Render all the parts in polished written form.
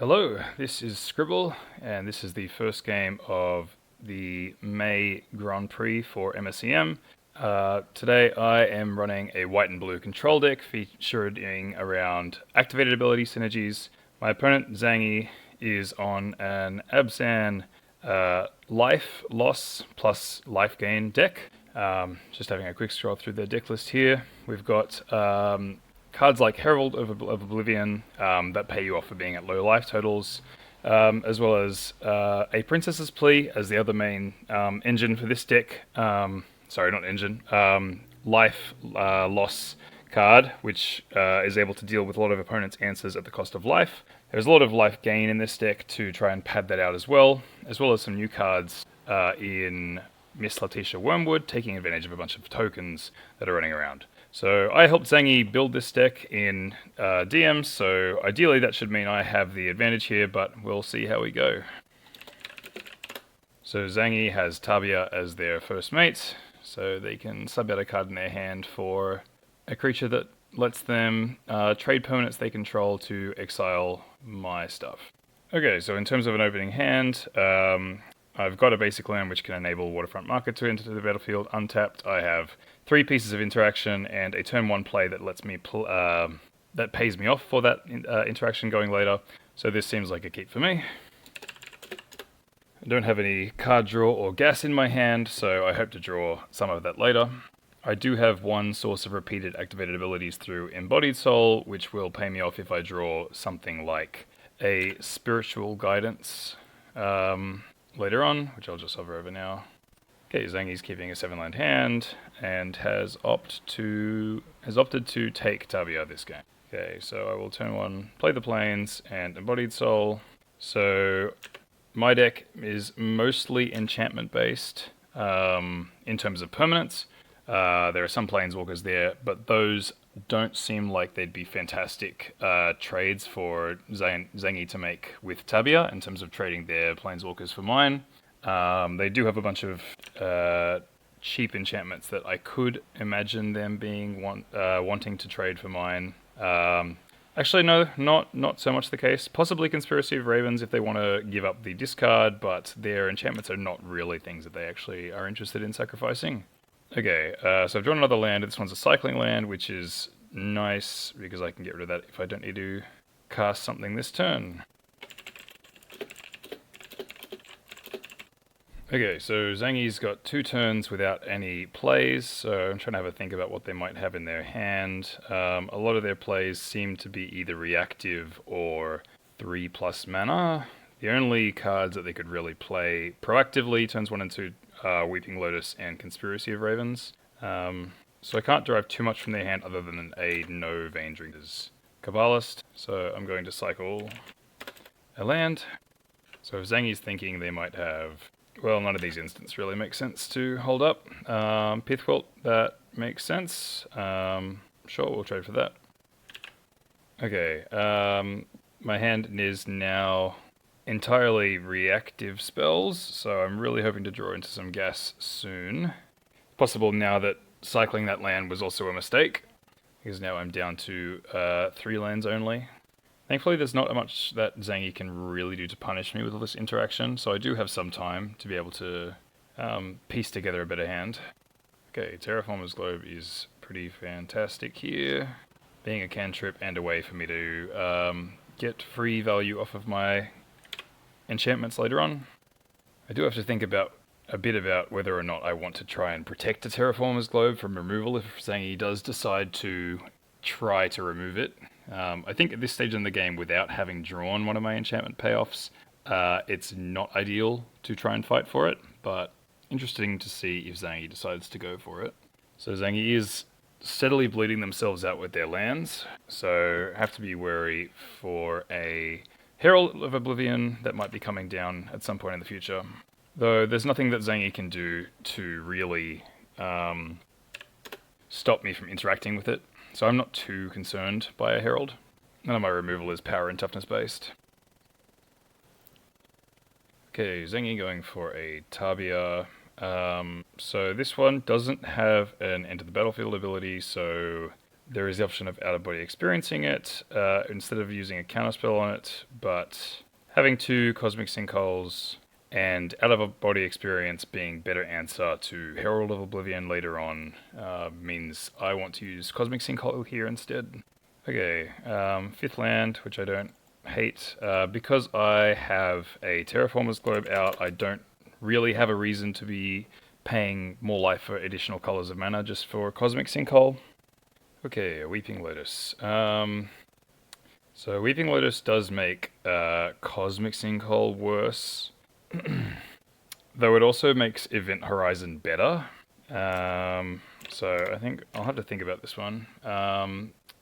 Hello, this is Scribble, and this is the first game of the May Grand Prix for MSEM. Today I am running a white and blue control deck featuring around activated ability synergies. My opponent, Zangy, is on an Abzan life loss plus life gain deck. Just having a quick scroll through their deck list here. We've got cards like Herald of Oblivion that pay you off for being at low life totals, as well as a Princess's Plea as the other main engine for this deck. Sorry, not engine. Life loss card, which is able to deal with a lot of opponents' answers at the cost of life. There's a lot of life gain in this deck to try and pad that out as well as some new cards in Miss Letitia Wormwood, taking advantage of a bunch of tokens that are running around. So I helped Zangy build this deck in DMs, so ideally that should mean I have the advantage here, but we'll see how we go. So Zangy has Tabia as their first mate, so they can sub out a card in their hand for a creature that lets them trade permanents they control to exile my stuff. Okay, so in terms of an opening hand, I've got a basic land which can enable Waterfront Market to enter the battlefield untapped. I have 3 pieces of interaction and a turn 1 play that lets me that pays me off for that interaction going later. So this seems like a keep for me. I don't have any card draw or gas in my hand, so I hope to draw some of that later. I do have one source of repeated activated abilities through Embodied Soul, which will pay me off if I draw something like a Spiritual Guidance later on, which I'll just hover over now. Okay, Zangy's keeping a 7-land hand and has opted to take Tabia this game. Okay, so I will turn 1, play the Plains and Embodied Soul. So my deck is mostly enchantment based in terms of permanents. There are some Planeswalkers there, but those don't seem like they'd be fantastic trades for Zangy to make with Tabia in terms of trading their Planeswalkers for mine. They do have a bunch of cheap enchantments that I could imagine them being wanting to trade for mine. Actually, no, not so much the case. Possibly Conspiracy of Ravens if they want to give up the discard, but their enchantments are not really things that they actually are interested in sacrificing. Okay, so I've drawn another land. This one's a cycling land, which is nice because I can get rid of that if I don't need to cast something this turn. Okay, so Zangy's got 2 turns without any plays, so I'm trying to have a think about what they might have in their hand. A lot of their plays seem to be either reactive or 3+ mana. The only cards that they could really play proactively, turns 1 and 2, Weeping Lotus and Conspiracy of Ravens. So I can't derive too much from their hand other than a no Vein Drinkers Kabbalist, so I'm going to cycle a land. So if Zangy's thinking they might have... Well, none of these instants really make sense to hold up. Pithquilt, that makes sense. Sure, we'll trade for that. Okay, my hand is now entirely reactive spells, so I'm really hoping to draw into some gas soon. Possible now that cycling that land was also a mistake, because now I'm down to 3 lands only. Thankfully, there's not much that Zangy can really do to punish me with all this interaction, so I do have some time to be able to piece together a better hand. Okay, Terraformer's Globe is pretty fantastic here, being a cantrip and a way for me to get free value off of my enchantments later on. I do have to think a bit about whether or not I want to try and protect the Terraformer's Globe from removal if Zangy does decide to try to remove it. I think at this stage in the game, without having drawn one of my enchantment payoffs, it's not ideal to try and fight for it, but interesting to see if Zangy decides to go for it. So Zangy is steadily bleeding themselves out with their lands, so have to be wary for a Herald of Oblivion that might be coming down at some point in the future. Though there's nothing that Zangy can do to really stop me from interacting with it. So I'm not too concerned by a Herald. None of my removal is power and toughness based. Okay, Zangy going for a Tabia. So this one doesn't have an enter the battlefield ability, so there is the option of out-of-body experiencing it instead of using a counterspell on it, but having 2 Cosmic Sinkholes and out-of-body experience being better answer to Herald of Oblivion later on means I want to use Cosmic Sinkhole here instead. Okay, 5th land, which I don't hate. Because I have a Terraformer's Globe out, I don't really have a reason to be paying more life for additional colors of mana just for Cosmic Sinkhole. Okay, Weeping Lotus. So Weeping Lotus does make Cosmic Sinkhole worse, though it also makes Event Horizon better. So I think I'll have to think about this one.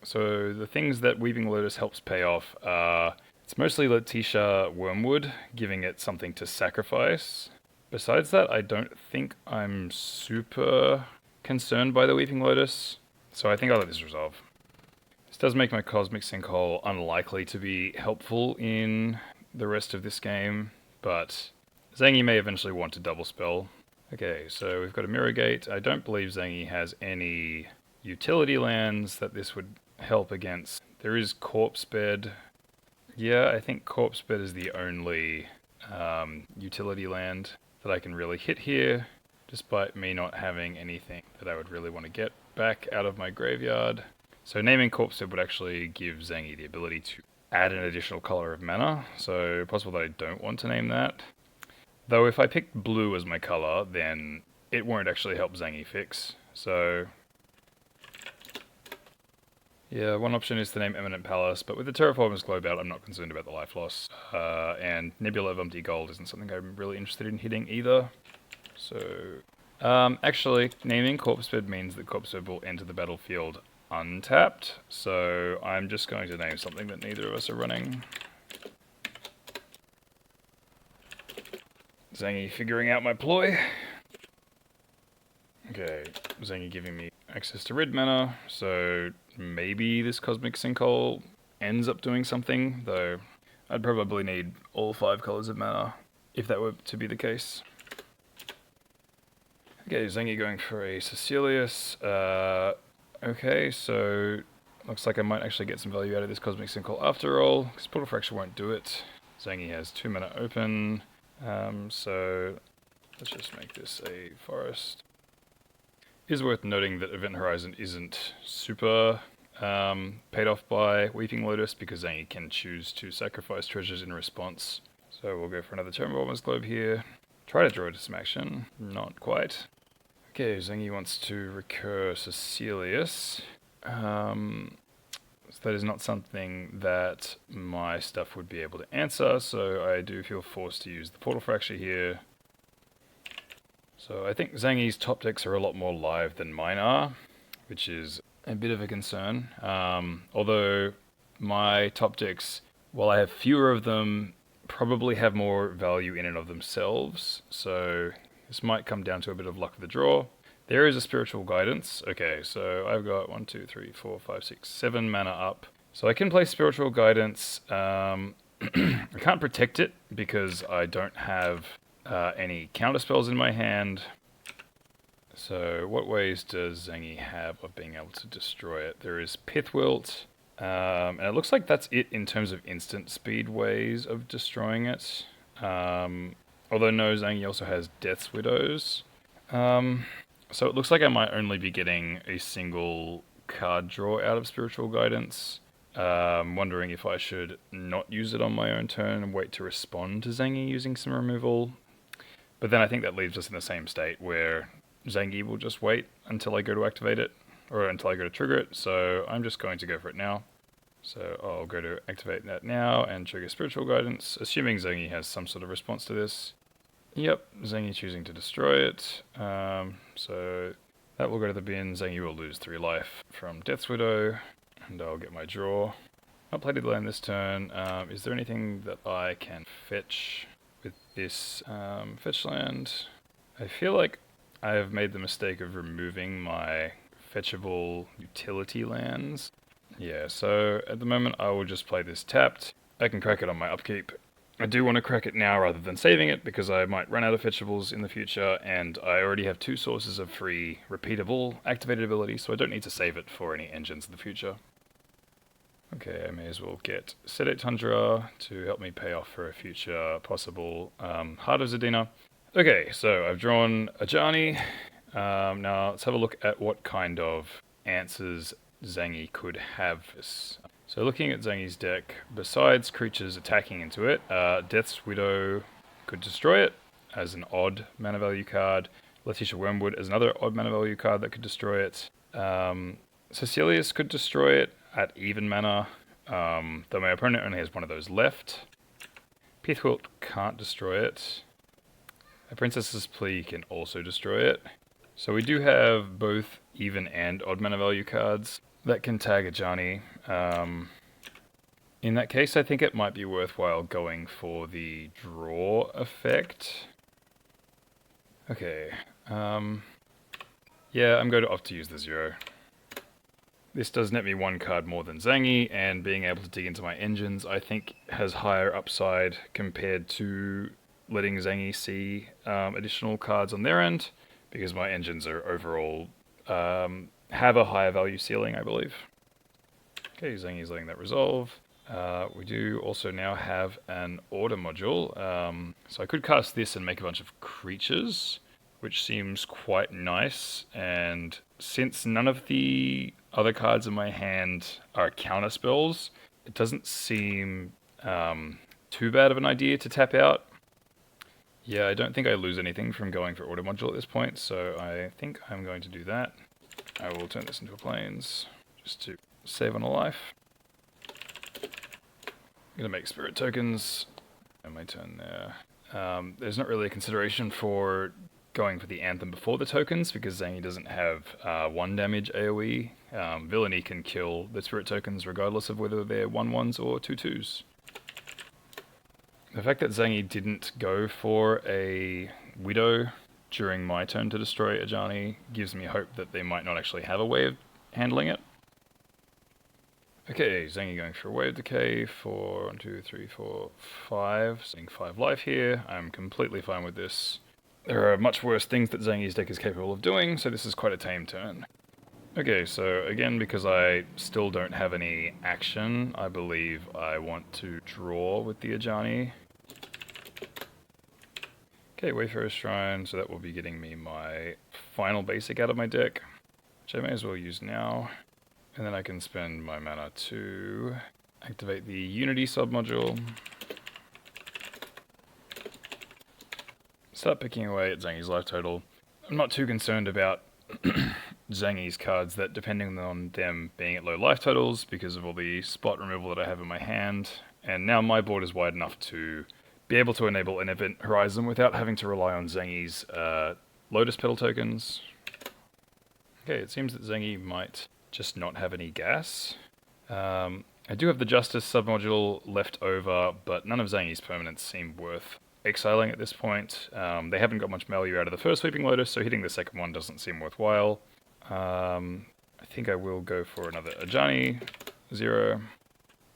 So the things that Weeping Lotus helps pay off are, it's mostly Letitia Wormwood, giving it something to sacrifice. Besides that, I don't think I'm super concerned by the Weeping Lotus, so I think I'll let this resolve. This does make my Cosmic Sinkhole unlikely to be helpful in the rest of this game, but Zangy may eventually want to double spell. Okay, so we've got a Mirror Gate. I don't believe Zangy has any utility lands that this would help against. There is Corpse Bed. Yeah, I think Corpse Bed is the only utility land that I can really hit here, despite me not having anything that I would really want to get back out of my graveyard. So naming Corpse Bed would actually give Zangy the ability to add an additional color of mana, so possible that I don't want to name that. Though if I pick blue as my color, then it won't actually help Zangy fix, so yeah, one option is to name Eminent Palace, but with the Terraformer's Globe out, I'm not concerned about the life loss. And Nebula of Empty Gold isn't something I'm really interested in hitting either. So, actually, naming Corpse Bed means that Corpse Bed will enter the battlefield untapped, so I'm just going to name something that neither of us are running. Zangy figuring out my ploy. Okay, Zangy giving me access to red mana, so maybe this Cosmic Sinkhole ends up doing something, though I'd probably need all 5 colors of mana if that were to be the case. Okay, Zangy going for a Cecilius. Okay, so looks like I might actually get some value out of this Cosmic Sinkhole after all, because Portal Fracture won't do it. Zangy has 2 mana open, so let's just make this a forest. It is worth noting that Event Horizon isn't super paid off by Weeping Lotus, because Zangy can choose to sacrifice treasures in response. So we'll go for another Terraformer's Globe here. Try to draw it to some action. Not quite. Okay, Zangy wants to recur Cecilius. So that is not something that my stuff would be able to answer, so I do feel forced to use the Portal Fracture here. So I think Zangy's top decks are a lot more live than mine are, which is a bit of a concern. Although my top decks, while I have fewer of them, probably have more value in and of themselves, so this might come down to a bit of luck of the draw. There is a Spiritual Guidance. Okay, so I've got 1, 2, 3, 4, 5, 6, 7 mana up. So I can play Spiritual Guidance. I can't protect it because I don't have any counterspells in my hand. So what ways does Zangy have of being able to destroy it? There is Pithwilt, and it looks like that's it in terms of instant speed ways of destroying it. Although no, Zangy also has Death's Widows. So it looks like I might only be getting a single card draw out of Spiritual Guidance. Wondering if I should not use it on my own turn and wait to respond to Zangy using some removal. But then I think that leaves us in the same state where Zangy will just wait until I go to activate it, or until I go to trigger it, so I'm just going to go for it now. So I'll go to activate that now and trigger Spiritual Guidance, assuming Zangy has some sort of response to this. Yep, Zangy choosing to destroy it, so that will go to the bin. Zangy will lose 3 life from Death's Widow, and I'll get my draw. Not played the land this turn. Is there anything that I can fetch with this fetch land? I feel like I have made the mistake of removing my fetchable utility lands. Yeah, so at the moment I will just play this tapped. I can crack it on my upkeep. I do want to crack it now rather than saving it because I might run out of fetchables in the future, and I already have 2 sources of free repeatable activated ability, so I don't need to save it for any engines in the future. Okay, I may as well get Sedate Tundra to help me pay off for a future possible Heart of Zadina. Okay, so I've drawn Ajani. Now let's have a look at what kind of answers Zangy could have. So looking at Zangy's deck, besides creatures attacking into it, Death's Widow could destroy it as an odd mana value card. Letitia Wormwood as another odd mana value card that could destroy it. Cecilius could destroy it at even mana, though my opponent only has one of those left. Pithwilt can't destroy it. A Princess's Plea can also destroy it. So we do have both even and odd mana value cards that can tag Ajani. In that case, I think it might be worthwhile going for the draw effect. Okay. Yeah, I'm going to opt to use the 0. This does net me 1 card more than Zangy, and being able to dig into my engines, I think, has higher upside compared to letting Zangy see additional cards on their end, because my engines are overall have a higher value ceiling, I believe. Okay, Zangy's letting that resolve. We do also now have an order module, so I could cast this and make a bunch of creatures, which seems quite nice, and since none of the other cards in my hand are counter spells, it doesn't seem too bad of an idea to tap out. Yeah, I don't think I lose anything from going for order module at this point, so I think I'm going to do that. I will turn this into a plains, just to save on a life. I'm going to make spirit tokens, and my turn there. There's not really a consideration for going for the Anthem before the tokens, because Zangy doesn't have 1 damage AoE. Villainy can kill the spirit tokens regardless of whether they're 1/1s or 2/2s. The fact that Zangy didn't go for a Widow during my turn to destroy Ajani gives me hope that they might not actually have a way of handling it. Okay, Zangy going for a Wave Decay for 1, 2, 3, 4, 5. Seeing 5 life here. I'm completely fine with this. There are much worse things that Zangy's deck is capable of doing, so this is quite a tame turn. Okay, so again, because I still don't have any action, I believe I want to draw with the Ajani. Okay, Wayfarer's Shrine, so that will be getting me my final basic out of my deck, which I may as well use now. And then I can spend my mana to activate the Unity submodule. Start picking away at Zangy's life total. I'm not too concerned about Zangy's cards that, depending on them being at low life totals, because of all the spot removal that I have in my hand. And now my board is wide enough to be able to enable an Event Horizon without having to rely on Zangy's Lotus Petal tokens. Okay, it seems that Zangy might just not have any gas. I do have the Justice submodule left over, but none of Zangy's permanents seem worth exiling at this point. They haven't got much value out of the first Sweeping Lotus, so hitting the second one doesn't seem worthwhile. I think I will go for another Ajani 0.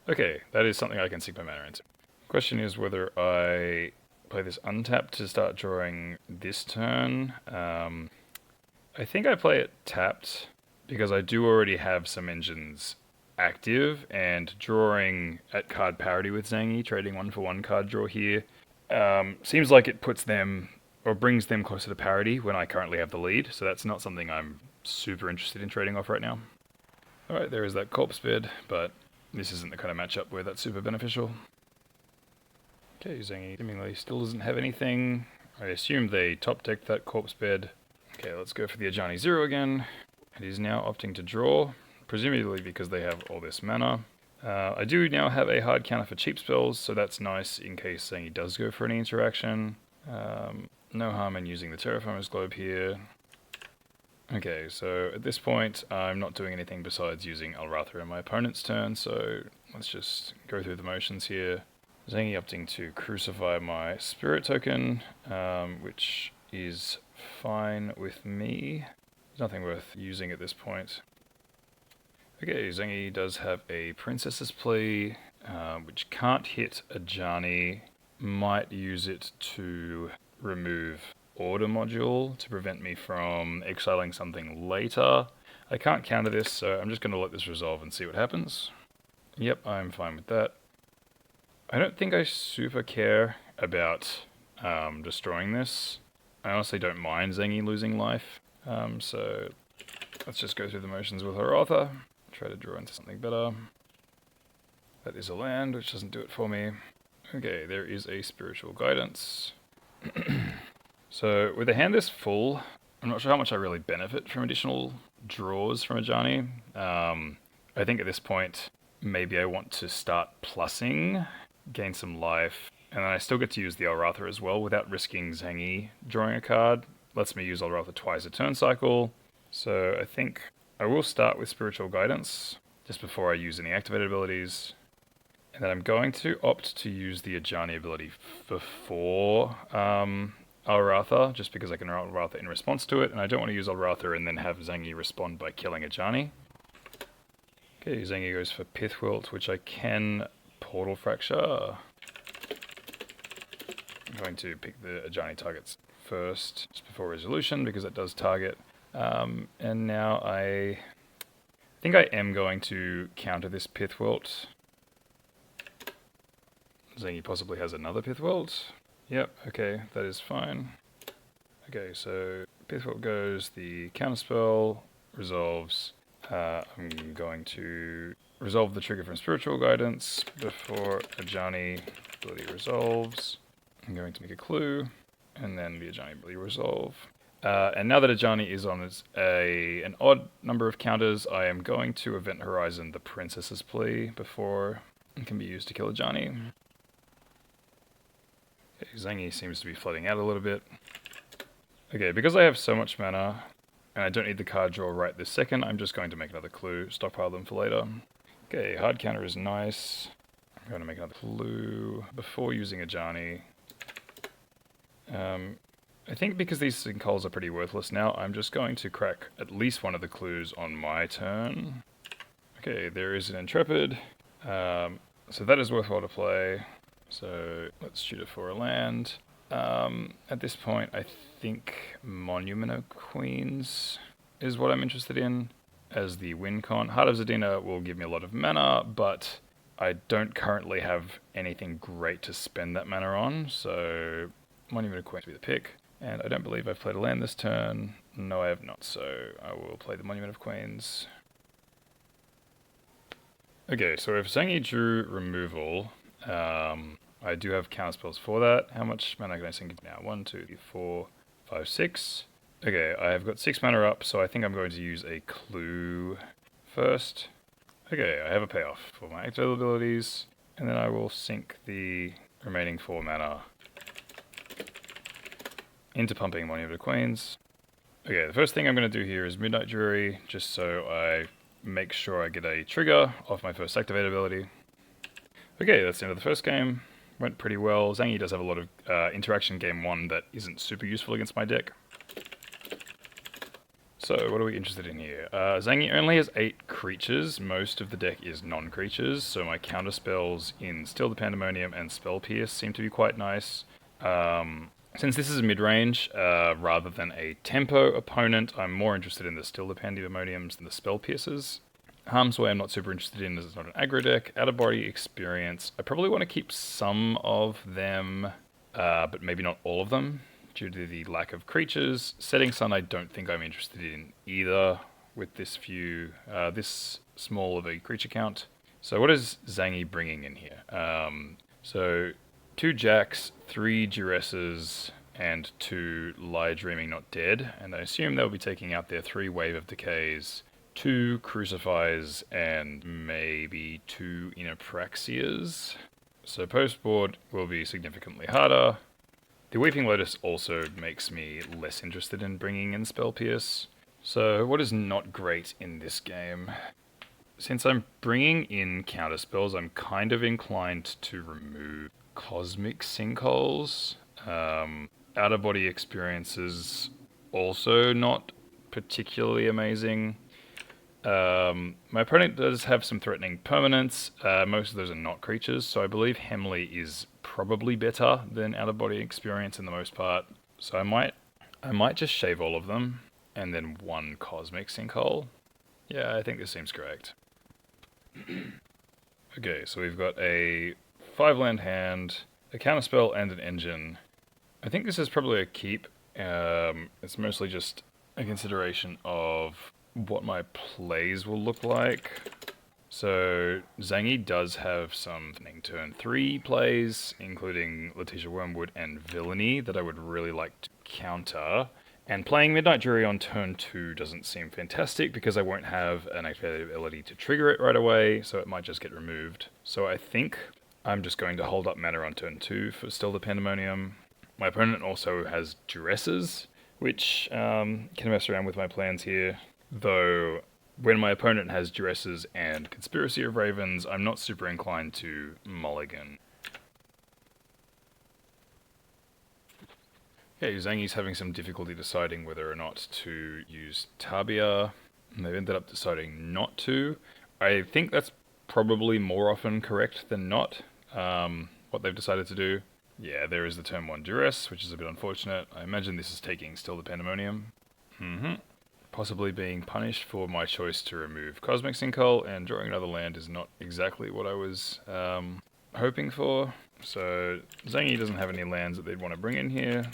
Okay, that is something I can sink my mana into. Question is whether I play this untapped to start drawing this turn. I think I play it tapped, because I do already have some engines active, and drawing at card parity with Zangy, trading 1-for-1 card draw here, seems like it puts them, or brings them closer to parity when I currently have the lead, so that's not something I'm super interested in trading off right now. Alright, there is that Corpse Bed, but this isn't the kind of matchup where that's super beneficial. Okay, Zangy seemingly still doesn't have anything. I assume they top decked that Corpse Bed. Okay, let's go for the Ajani 0 again. And he's now opting to draw, presumably because they have all this mana. I do now have a hard counter for cheap spells, so that's nice in case Zangy does go for any interaction. No harm in using the Terraformer's Globe here. Okay, so at this point I'm not doing anything besides using Alratha in my opponent's turn, so let's just go through the motions here. Zangy opting to crucify my spirit token, which is fine with me. There's nothing worth using at this point. Okay, Zangy does have a Princess's Plea, which can't hit Ajani. might use it to remove order module to prevent me from exiling something later. I can't counter this, so I'm just going to let this resolve and see what happens. Yep, I'm fine with that. I don't think I super care about destroying this. I honestly don't mind Zangy losing life. So let's just go through the motions with her author. Try to draw into something better. That is a land, which doesn't do it for me. Okay, there is a spiritual guidance. So with a hand this full, I'm not sure how much I really benefit from additional draws from Ajani. I think at this point, maybe I want to start plussing, gain some life, and then I still get to use the Elratha as well without risking Zangy drawing a card. Lets me use Elratha twice a turn cycle. So I think I will start with Spiritual Guidance just before I use any activated abilities. And then I'm going to opt to use the Ajani ability before Elratha, just because I can Elratha in response to it, and I don't want to use Elratha and then have Zangy respond by killing Ajani. Okay, Zangy goes for Pithwilt, which I can Portal Fracture. I'm going to pick the Ajani targets first, just before Resolution, because it does target. And now I think I am going to counter this Pithwilt. Zangy possibly has another Pithwilt. Yep, okay, that is fine. Okay, so Pithwilt goes, the counterspell resolves. I'm going to resolve the trigger from Spiritual Guidance before Ajani ability resolves. I'm going to make a clue, and then the Ajani ability resolve. And now that Ajani is on an odd number of counters, I am going to Event Horizon the Princess's Plea before it can be used to kill Ajani. Okay, Zangy seems to be flooding out a little bit. Okay, because I have so much mana, and I don't need the card draw right this second, I'm just going to make another clue, stockpile them for later. Okay, hard counter is nice. I'm going to make another clue before using Ajani. I think because these sinkholes are pretty worthless now, I'm just going to crack at least one of the clues on my turn. Okay, there is an Intrepid. So that is worthwhile to play. So let's shoot it for a land. At this point, I think Monument of Queens is what I'm interested in as the win con. Heart of Zadina will give me a lot of mana, but I don't currently have anything great to spend that mana on, so Monument of Queens will be the pick. And I don't believe I've played a land this turn. No, I have not, so I will play the Monument of Queens. Okay, so if Zangy drew removal, I do have counterspells for that. How much mana can I sink now? 1, 2, 3, 4, 5, 6. Okay, I have got 6 mana up, so I think I'm going to use a clue first. Okay, I have a payoff for my activated abilities, and then I will sink the remaining 4 mana into pumping Monument of Queens. Okay, the first thing I'm going to do here is Midnight Jury, just so I make sure I get a trigger off my first activated ability. Okay, that's the end of the first game. Went pretty well. Zangy does have a lot of interaction game 1 that isn't super useful against my deck. So, what are we interested in here? Zangy only has 8 creatures. Most of the deck is non-creatures, so my counter spells in Still the Pandemonium and Spell Pierce seem to be quite nice. Since this is a mid-range, rather than a tempo opponent, I'm more interested in the Still the Pandemoniums than the Spell Pierces. Harm's Way I'm not super interested in as it's not an aggro deck. Out-of-body experience, I probably want to keep some of them, but maybe not all of them, due to the lack of creatures. Setting Sun I don't think I'm interested in either, with this this small of a creature count. So what is Zangy bringing in here? So 2 Jacks, 3 Duresses, and 2 Lie Dreaming Not Dead, and I assume they'll be taking out their 3 Wave of Decays, 2 Crucifies, and maybe 2 Inapraxias. So post-board will be significantly harder. The Weeping Lotus also makes me less interested in bringing in Spell Pierce. So what is not great in this game? Since I'm bringing in counterspells, I'm kind of inclined to remove Cosmic Sinkholes. Out-of-body experiences also not particularly amazing. My opponent does have some threatening permanents. Most of those are not creatures, so I believe Hemley is probably better than out-of-body experience in the most part. So I might just shave all of them, and then one cosmic sinkhole. Yeah, I think this seems correct. Okay, so we've got a 5-land hand, a counterspell, and an engine. I think this is probably a keep. It's mostly just a consideration of what my plays will look like. So Zangy does have some turn 3 plays, including Letitia Wormwood and Villainy, that I would really like to counter. And playing Midnight Jury on turn 2 doesn't seem fantastic because I won't have an activated ability to trigger it right away, so it might just get removed. So I think I'm just going to hold up mana on turn 2 for Still the Pandemonium. My opponent also has Duresses, which can mess around with my plans here, though when my opponent has Duresses and Conspiracy of Ravens, I'm not super inclined to mulligan. Okay, Zangy's having some difficulty deciding whether or not to use Tabia, and they've ended up deciding not to. I think that's probably more often correct than not, what they've decided to do. Yeah, there is the turn 1 Duress, which is a bit unfortunate. I imagine this is taking Still the Pandemonium. Possibly being punished for my choice to remove Cosmic Sinkhole, and drawing another land is not exactly what I was hoping for. So Zangy doesn't have any lands that they'd want to bring in here.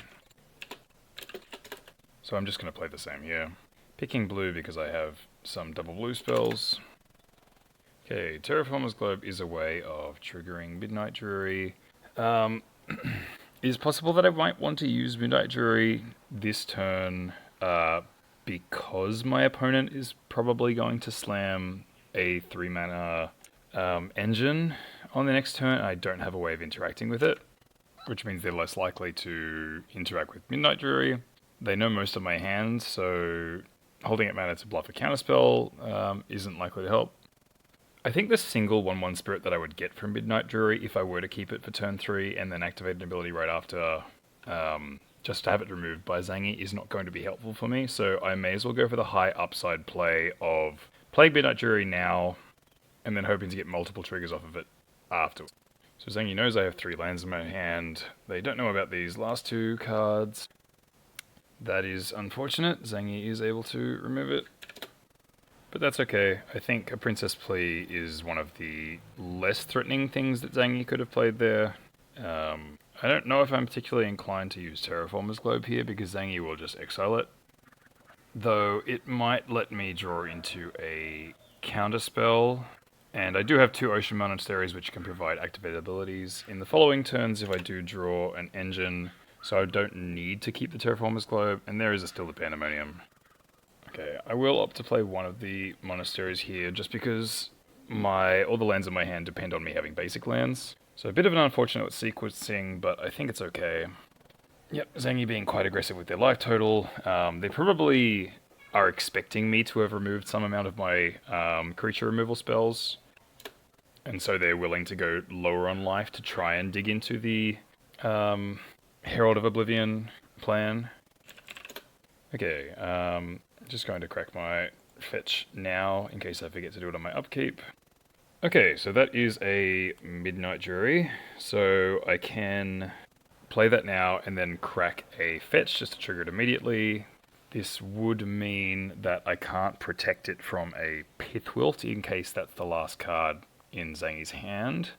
So I'm just going to play the same here. Picking blue because I have some double blue spells. Okay, Terraformer's Globe is a way of triggering Midnight Jury. It is possible that I might want to use Midnight Jury this turn because my opponent is probably going to slam a 3-mana engine on the next turn. I don't have a way of interacting with it, which means they're less likely to interact with Midnight Jury. They know most of my hands, so holding up mana to bluff a counterspell isn't likely to help. I think the single 1/1 spirit that I would get from Midnight Jury, if I were to keep it for turn 3 and then activate an ability right after, just to have it removed by Zangy, is not going to be helpful for me, so I may as well go for the high upside play of playing Midnight Jury now, and then hoping to get multiple triggers off of it afterwards. So Zangy knows I have 3 lands in my hand. They don't know about these last 2 cards. That is unfortunate. Zangy is able to remove it. But that's okay. I think a Princess Plea is one of the less threatening things that Zangy could have played there. I don't know if I'm particularly inclined to use Terraformer's Globe here because Zangy will just exile it. Though it might let me draw into a counterspell. And I do have 2 Ocean Monasteries which can provide activated abilities in the following turns if I do draw an engine. So I don't need to keep the Terraformer's Globe, and there is Still the Pandemonium. Okay, I will opt to play one of the monasteries here, just because all the lands in my hand depend on me having basic lands. So a bit of an unfortunate sequencing, but I think it's okay. Yep, Zangy being quite aggressive with their life total. They probably are expecting me to have removed some amount of my creature removal spells, and so they're willing to go lower on life to try and dig into the Herald of Oblivion plan. Okay, just going to crack my fetch now in case I forget to do it on my upkeep. Okay, so that is a Midnight Jury, so I can play that now and then crack a fetch just to trigger it immediately. This would mean that I can't protect it from a Pithwilt in case that's the last card in Zangy's hand.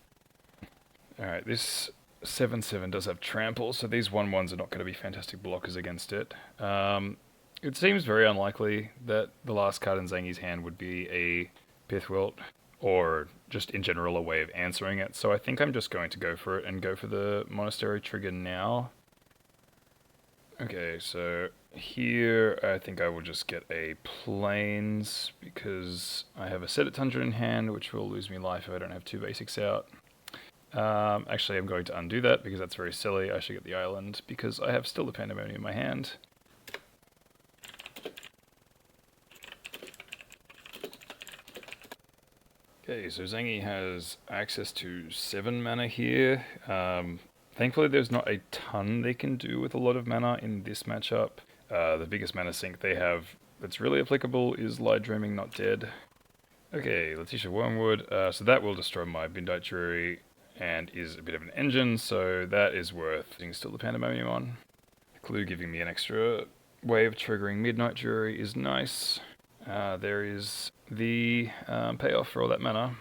Alright, this 7/7 does have trample, so these 1/1s are not going to be fantastic blockers against it. It seems very unlikely that the last card in Zangy's hand would be a Pithwilt, or just in general a way of answering it, so I think I'm just going to go for it and go for the Monastery trigger now. Okay, so here I think I will just get a Plains, because I have a Set at Tundra in hand, which will lose me life if I don't have 2 basics out. Actually, I'm going to undo that because that's very silly. I should get the island because I have Still the Pandemonium in my hand. Okay, so Zangy has access to 7 mana here. Thankfully, there's not a ton they can do with a lot of mana in this matchup. The biggest mana sink they have that's really applicable is Lie Dreaming Not Dead. Okay, Letitia Wormwood. So that will destroy my Midnight Jury. and is a bit of an engine, so that is worth using still the Pandemonium on. The clue giving me an extra wave triggering Midnight Jury is nice. There is the payoff for all that mana.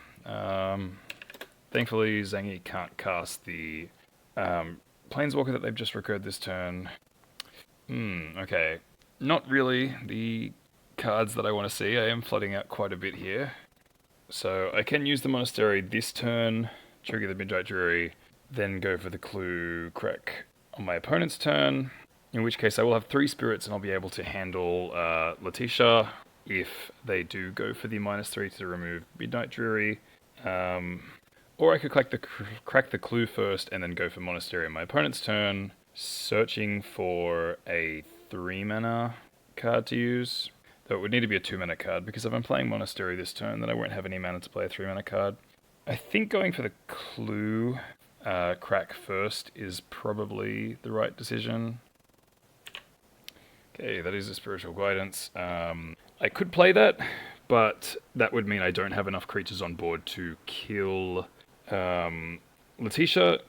Thankfully, Zangy can't cast the Planeswalker that they've just recurred this turn. Okay. Not really the cards that I want to see. I am flooding out quite a bit here. So I can use the Monastery this turn, trigger the Midnight Jury, then go for the Clue Crack on my opponent's turn, in which case I will have 3 spirits and I'll be able to handle Letitia if they do go for the -3 to remove Midnight Jury. Or I could crack the Clue first and then go for Monastery on my opponent's turn, searching for a 3 mana card to use. Though it would need to be a 2 mana card, because if I'm playing Monastery this turn, then I won't have any mana to play a 3 mana card. I think going for the Clue crack first is probably the right decision. Okay, that is a Spiritual Guidance. I could play that, but that would mean I don't have enough creatures on board to kill Letitia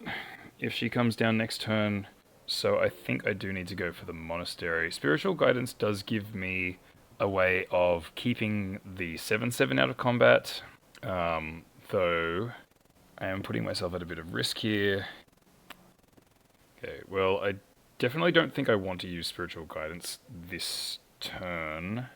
if she comes down next turn. So I think I do need to go for the Monastery. Spiritual Guidance does give me a way of keeping the 7/7 out of combat, though I am putting myself at a bit of risk here. Okay, well, I definitely don't think I want to use Spiritual Guidance this turn,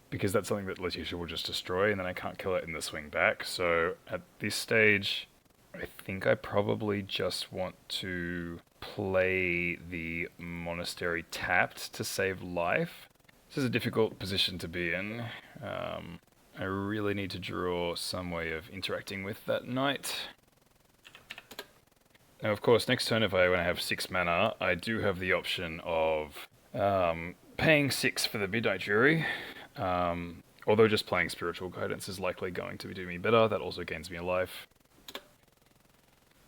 because that's something that Letitia will just destroy, and then I can't kill it in the swing back. So at this stage, I think I probably just want to play the Monastery tapped to save life. This is a difficult position to be in. I really need to draw some way of interacting with that knight. Now, of course, next turn, when I have 6 mana, I do have the option of paying 6 for the Midnight Jury. Although just playing Spiritual Guidance is likely going to do me better. That also gains me a life.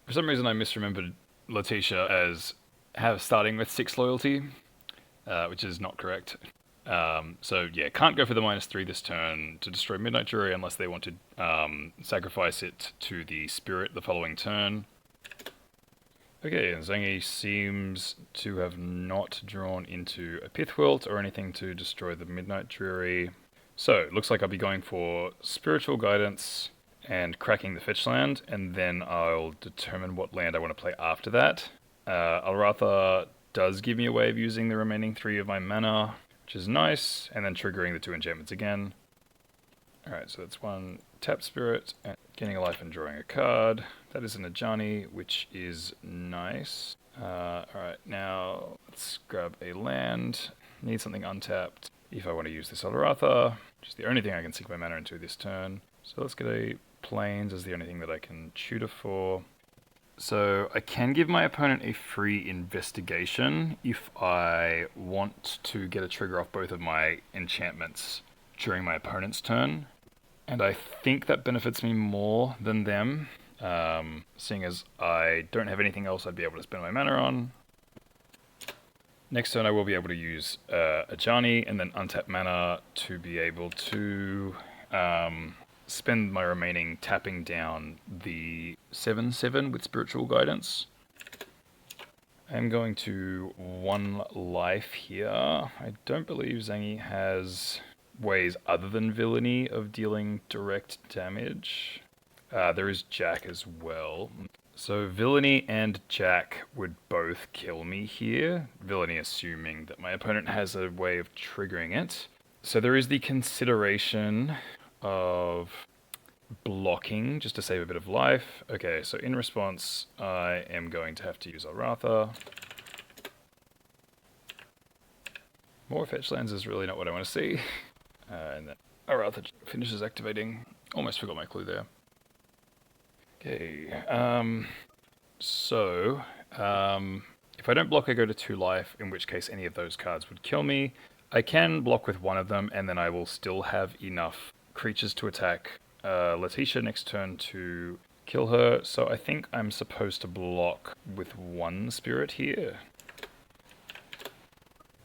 For some reason, I misremembered Letitia as starting with 6 loyalty, which is not correct. So yeah, can't go for the -3 this turn to destroy Midnight Jury unless they want to sacrifice it to the Spirit the following turn. Okay, and Zangy seems to have not drawn into a Pithwilt or anything to destroy the Midnight Jury. So, it looks like I'll be going for Spiritual Guidance and cracking the fetch land, and then I'll determine what land I want to play after that. Alratha does give me a way of using the remaining 3 of my mana, which is nice, and then triggering the 2 enchantments again. Alright, so that's 1 tap spirit, and getting a life and drawing a card. That is an Ajani, which is nice. Alright, now let's grab a land. Need something untapped if I want to use this Alratha, which is the only thing I can sink my mana into this turn. So let's get a Plains as the only thing that I can tutor for. So I can give my opponent a free investigation if I want to get a trigger off both of my enchantments during my opponent's turn. And I think that benefits me more than them, seeing as I don't have anything else I'd be able to spend my mana on. Next turn I will be able to use Ajani and then untap mana to be able to spend my remaining tapping down the 7/7 with Spiritual Guidance. I'm going to 1 life here. I don't believe Zangy has ways other than Villainy of dealing direct damage. There is Jack as well. So Villainy and Jack would both kill me here. Villainy assuming that my opponent has a way of triggering it. So there is the consideration of blocking just to save a bit of life. Okay, so in response, I am going to have to use Alratha. More fetch lands is really not what I want to see. And then Alratha finishes activating. Almost forgot my clue there. Okay, if I don't block, I go to 2 life, in which case any of those cards would kill me. I can block with 1 of them, and then I will still have enough creatures to attack Letitia next turn to kill her, so I think I'm supposed to block with 1 spirit here.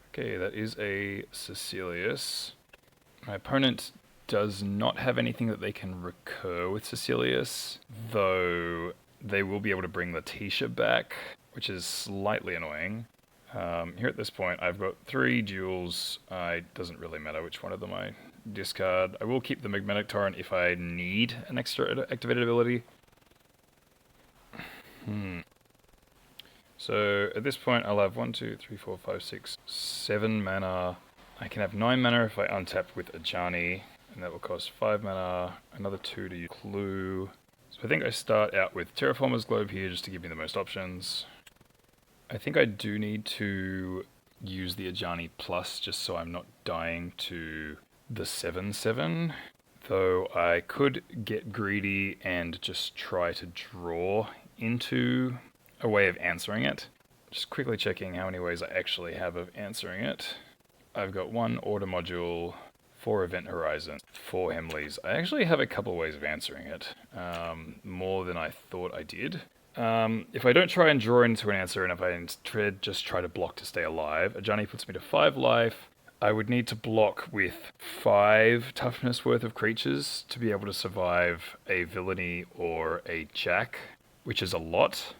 Okay, that is a Cecilius. My opponent does not have anything that they can recur with Cecilius, though they will be able to bring Letitia back, which is slightly annoying. Here at this point, I've got 3 duels. It doesn't really matter which one of them I discard. I will keep the Magnetic Torrent if I need an extra activated ability. So at this point, I'll have 1, 2, 3, 4, 5, 6, 7 mana. I can have 9 mana if I untap with Ajani, and that will cost 5 mana, another 2 to use Clue. So I think I start out with Terraformer's Globe here just to give me the most options. I think I do need to use the Ajani Plus just so I'm not dying to the 7/7, though I could get greedy and just try to draw into a way of answering it. Just quickly checking how many ways I actually have of answering it. I've got 1 Order Module, 4 Event Horizon, 4 Hemleys. I actually have a couple ways of answering it, more than I thought I did. If I don't try and draw into an answer, and if I instead just try to block to stay alive, Ajani puts me to 5 life. I would need to block with 5 toughness worth of creatures to be able to survive a villainy or a jack, which is a lot.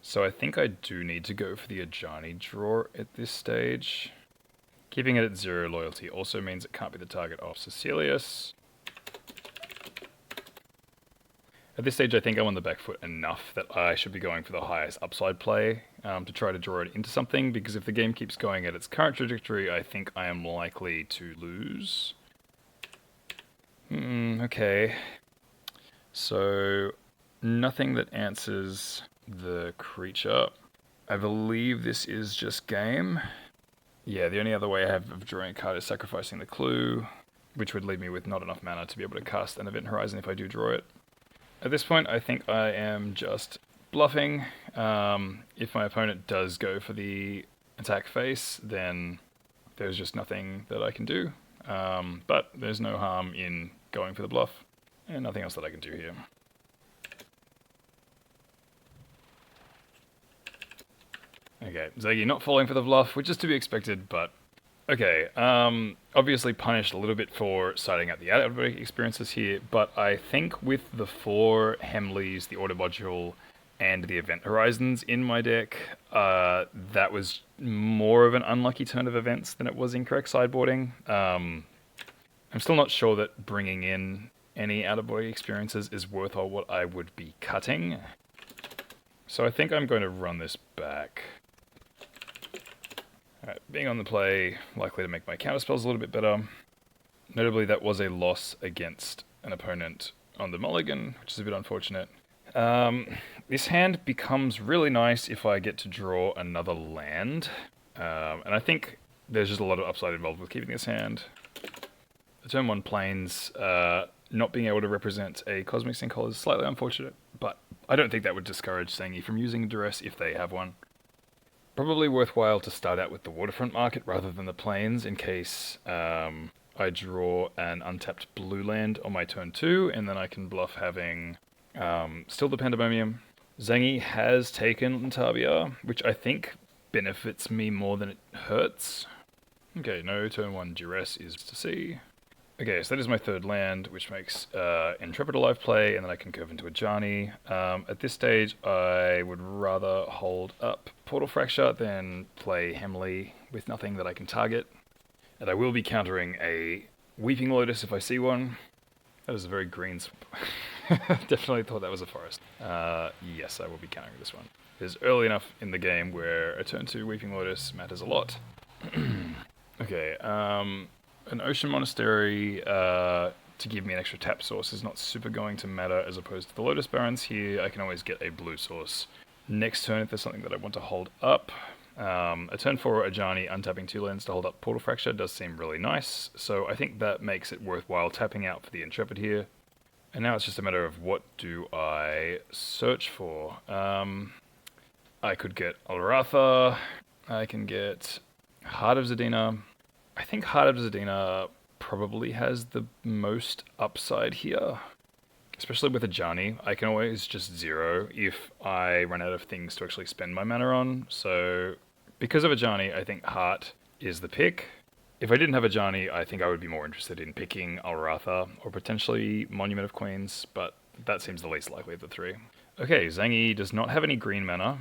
So I think I do need to go for the Ajani draw at this stage. Keeping it at 0 loyalty also means it can't be the target of Cecilius. At this stage, I think I'm on the back foot enough that I should be going for the highest upside play to try to draw it into something, because if the game keeps going at its current trajectory, I think I am likely to lose. Okay. So, nothing that answers the creature. I believe this is just game. Yeah, the only other way I have of drawing a card is sacrificing the Clue, which would leave me with not enough mana to be able to cast an Event Horizon if I do draw it. At this point, I think I am just bluffing. If my opponent does go for the attack face, then there's just nothing that I can do. But there's no harm in going for the bluff, and nothing else that I can do here. Okay, Zangy not falling for the bluff, which is to be expected, but okay. Obviously punished a little bit for citing out the out-of-break experiences here, but I think with the 4 Hemleys, the Order Module, and the Event Horizons in my deck, that was more of an unlucky turn of events than it was incorrect sideboarding. I'm still not sure that bringing in any out-of-body experiences is worth all what I would be cutting. So I think I'm going to run this back. Alright, being on the play, likely to make my counterspells a little bit better. Notably, that was a loss against an opponent on the mulligan, which is a bit unfortunate. This hand becomes really nice if I get to draw another land. And I think there's just a lot of upside involved with keeping this hand. The turn 1 planes not being able to represent a Cosmic Sinkhole is slightly unfortunate, but I don't think that would discourage Zangy from using Duress if they have one. Probably worthwhile to start out with the Waterfront Market rather than the Plains in case I draw an untapped blue land on my turn 2, and then I can bluff having still the Pandemonium. Zangy has taken Lantabia, which I think benefits me more than it hurts. Okay, no turn 1 Duress is to see. Okay, so that is my 3rd land, which makes Intrepid a live play, and then I can curve into Ajani. At this stage, I would rather hold up Portal Fracture than play Hemley with nothing that I can target. And I will be countering a Weeping Lotus if I see one. That is a very green swamp. Definitely thought that was a forest. Yes, I will be countering this one. It's early enough in the game where a turn 2 Weeping Lotus matters a lot. Okay, an Ocean Monastery to give me an extra tap source is not super going to matter as opposed to the Lotus Barons here. I can always get a blue source next turn if there's something that I want to hold up. A turn 4 Ajani untapping 2 lands to hold up Portal Fracture does seem really nice, so I think that makes it worthwhile tapping out for the Intrepid here. And now it's just a matter of what do I search for. I could get Alratha, I can get Heart of Zadina. I think Heart of Zadina probably has the most upside here. Especially with Ajani, I can always just zero if I run out of things to actually spend my mana on. So because of Ajani, I think Heart is the pick. If I didn't have Ajani, I think I would be more interested in picking Alratha or potentially Monument of Queens, but that seems the least likely of the 3. Okay, Zangy does not have any green mana,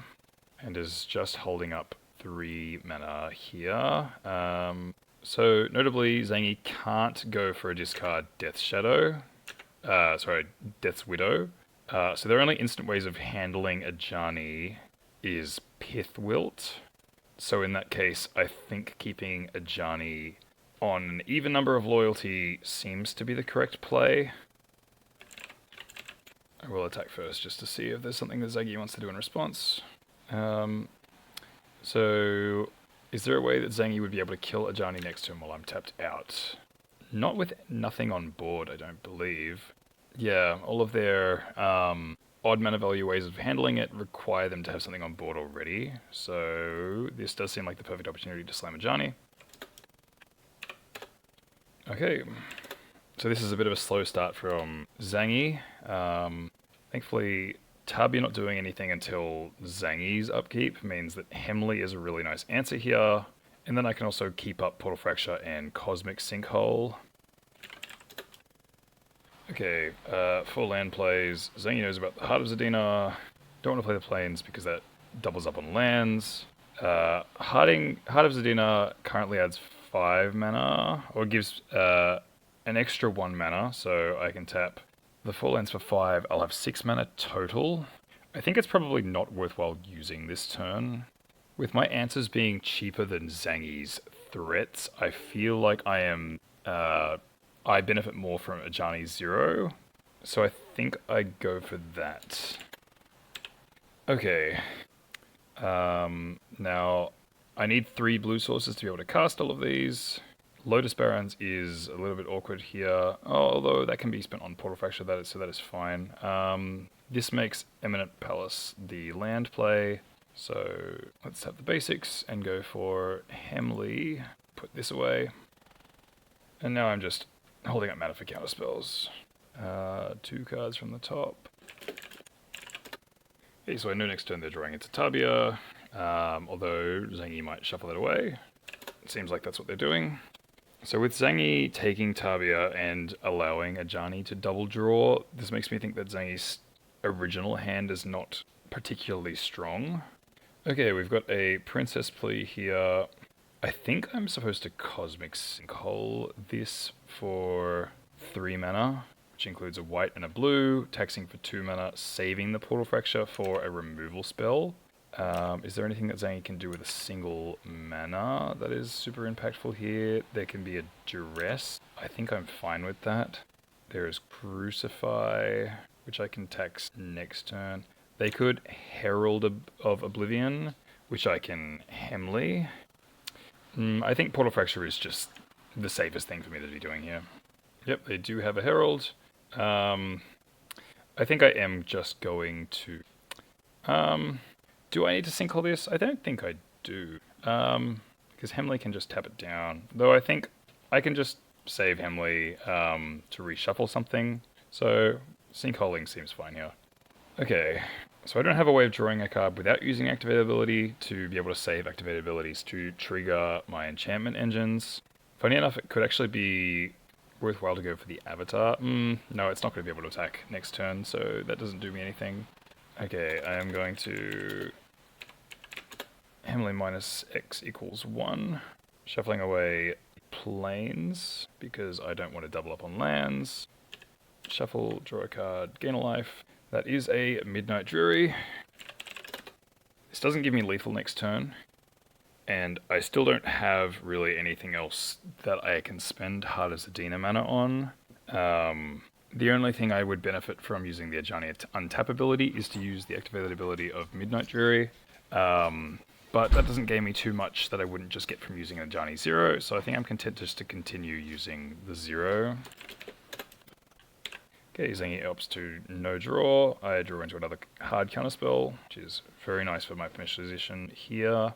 and is just holding up 3 mana here. So notably, Zangy can't go for a discard Death's Shadow. Death's Widow. So their only instant ways of handling Ajani is Pith Wilt. So in that case, I think keeping Ajani on an even number of loyalty seems to be the correct play. I will attack first just to see if there's something that Zangy wants to do in response. So is there a way that Zangy would be able to kill Ajani next to him while I'm tapped out? Not with nothing on board, I don't believe. Yeah, all of their odd mana value ways of handling it require them to have something on board already. So this does seem like the perfect opportunity to slam Ajani. Okay, so this is a bit of a slow start from Zangy. Thankfully, Tabia not doing anything until Zangy's upkeep means that Hemley is a really nice answer here. And then I can also keep up Portal Fracture and Cosmic Sinkhole. Okay, 4 land plays. Zangy knows about the Heart of Zadina. Don't want to play the plains because that doubles up on lands. Heart of Zadina currently adds 5 mana, or gives an extra 1 mana, so I can tap the 4 lands for 5. I'll have 6 mana total. I think it's probably not worthwhile using this turn. With my answers being cheaper than Zangy's threats, I feel like I benefit more from Ajani's 0, so I think I go for that. Okay. Now, I need 3 blue sources to be able to cast all of these. Lotus Barons is a little bit awkward here, although that can be spent on Portal Fracture, so that is fine. This makes Eminent Palace the land play, so let's have the basics and go for Hemley. Put this away. And now I'm just holding up mana for counterspells. 2 cards from the top. Okay, so I know next turn they're drawing into Tabia, although Zangy might shuffle it away. It seems like that's what they're doing. So with Zangy taking Tabia and allowing Ajani to double draw, this makes me think that Zangy's original hand is not particularly strong. Okay, we've got a Princess Plea here. I think I'm supposed to Cosmic Sinkhole this for 3 mana, which includes a white and a blue, taxing for 2 mana, saving the Portal Fracture for a removal spell. Is there anything that Zangy can do with a single mana that is super impactful here? There can be a Duress. I think I'm fine with that. There is Crucify, which I can tax next turn. They could Herald of Oblivion, which I can Hemley. I think Portal Fracture is just the safest thing for me to be doing here. Yep, they do have a Herald. I think I am just going to... do I need to Sinkhole this? I don't think I do. Because Hemley can just tap it down. Though I think I can just save Hemley to reshuffle something. So Sinkholing seems fine here. Okay, so I don't have a way of drawing a card without using Activate Ability to be able to save Activate Abilities to trigger my enchantment engines. Funny enough, it could actually be worthwhile to go for the Avatar. No, it's not going to be able to attack next turn, so that doesn't do me anything. Okay, I am going to Hemley minus X equals 1. Shuffling away plains, because I don't want to double up on lands. Shuffle, draw a card, gain a life. That is a Midnight Jury. This doesn't give me lethal next turn, and I still don't have really anything else that I can spend Heart of Zadina mana on. The only thing I would benefit from using the Ajani untap ability is to use the activated ability of Midnight Jury. But that doesn't gain me too much that I wouldn't just get from using Ajani 0, so I think I'm content just to continue using the 0. Okay, Zangy opts to no draw. I draw into another hard counterspell, which is very nice for my finish position here.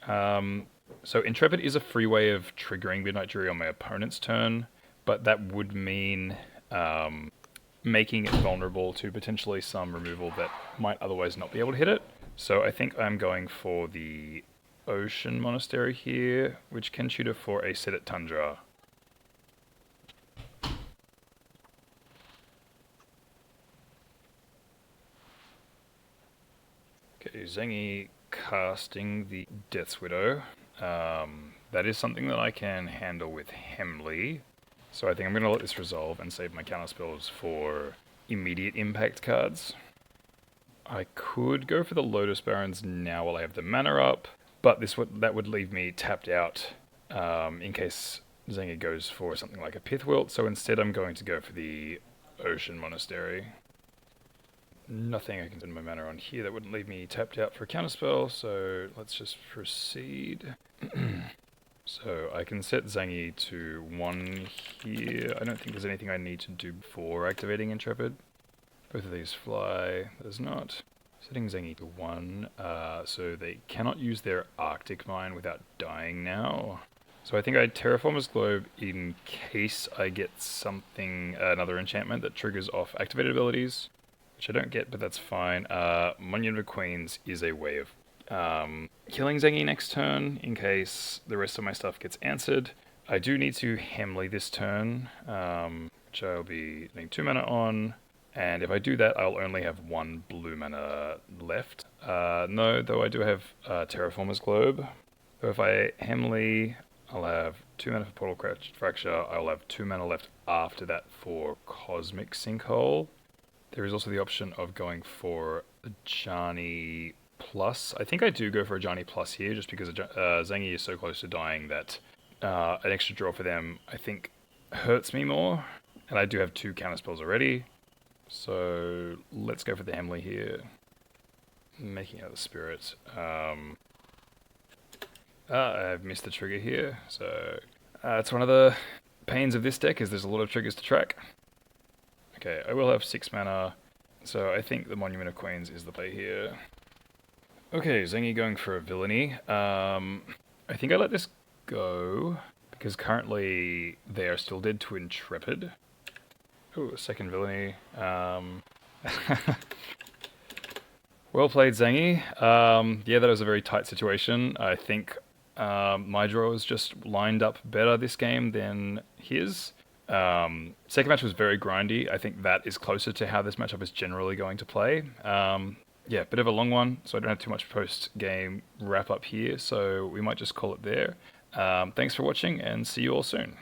So Intrepid is a free way of triggering Midnight Jury on my opponent's turn, but that would mean making it vulnerable to potentially some removal that might otherwise not be able to hit it. So I think I'm going for the Ocean Monastery here, which can tutor for a Sedet Tundra. Zangy casting the Death's Widow. That is something that I can handle with Hemley. So I think I'm going to let this resolve and save my counterspells for immediate impact cards. I could go for the Lotus Barons now while I have the mana up, but that would leave me tapped out in case Zangy goes for something like a Pithwilt, so instead I'm going to go for the Ocean Monastery. Nothing I can spend my mana on here that wouldn't leave me tapped out for a counterspell, so let's just proceed. So I can set Zangy to 1 here. I don't think there's anything I need to do before activating Intrepid. Both of these fly. There's not. Setting Zangy to 1, so they cannot use their Arctic Mine without dying now. So I think I'd Terraformer's Globe in case I get something, another enchantment that triggers off activated abilities, which I don't get, but that's fine. Monument of Queens is a way of killing Zangy next turn in case the rest of my stuff gets answered. I do need to Hemley this turn, which I'll be getting 2 mana on. And if I do that, I'll only have 1 blue mana left. No, though I do have Terraformer's Globe. So if I Hemley, I'll have 2 mana for Portal Fracture. I'll have 2 mana left after that for Cosmic Sinkhole. There is also the option of going for Ajani Plus. I think I do go for Ajani Plus here, just because Zangy is so close to dying that an extra draw for them, I think, hurts me more. And I do have 2 counterspells already. So let's go for the Hemley here. Making out the Spirit. I've missed the trigger here, so it's one of the pains of this deck is there's a lot of triggers to track. Okay, I will have 6 mana, so I think the Monument of Queens is the play here. Okay, Zangy going for a Villainy. I think I let this go, because currently they are still dead to Intrepid. Ooh, a second Villainy. Well played, Zangy. Yeah, that was a very tight situation. I think my drawers just lined up better this game than his. Second match was very grindy. I think that is closer to how this matchup is generally going to play. Yeah, bit of a long one, so I don't have too much post-game wrap-up here, so we might just call it there. Thanks for watching, and see you all soon.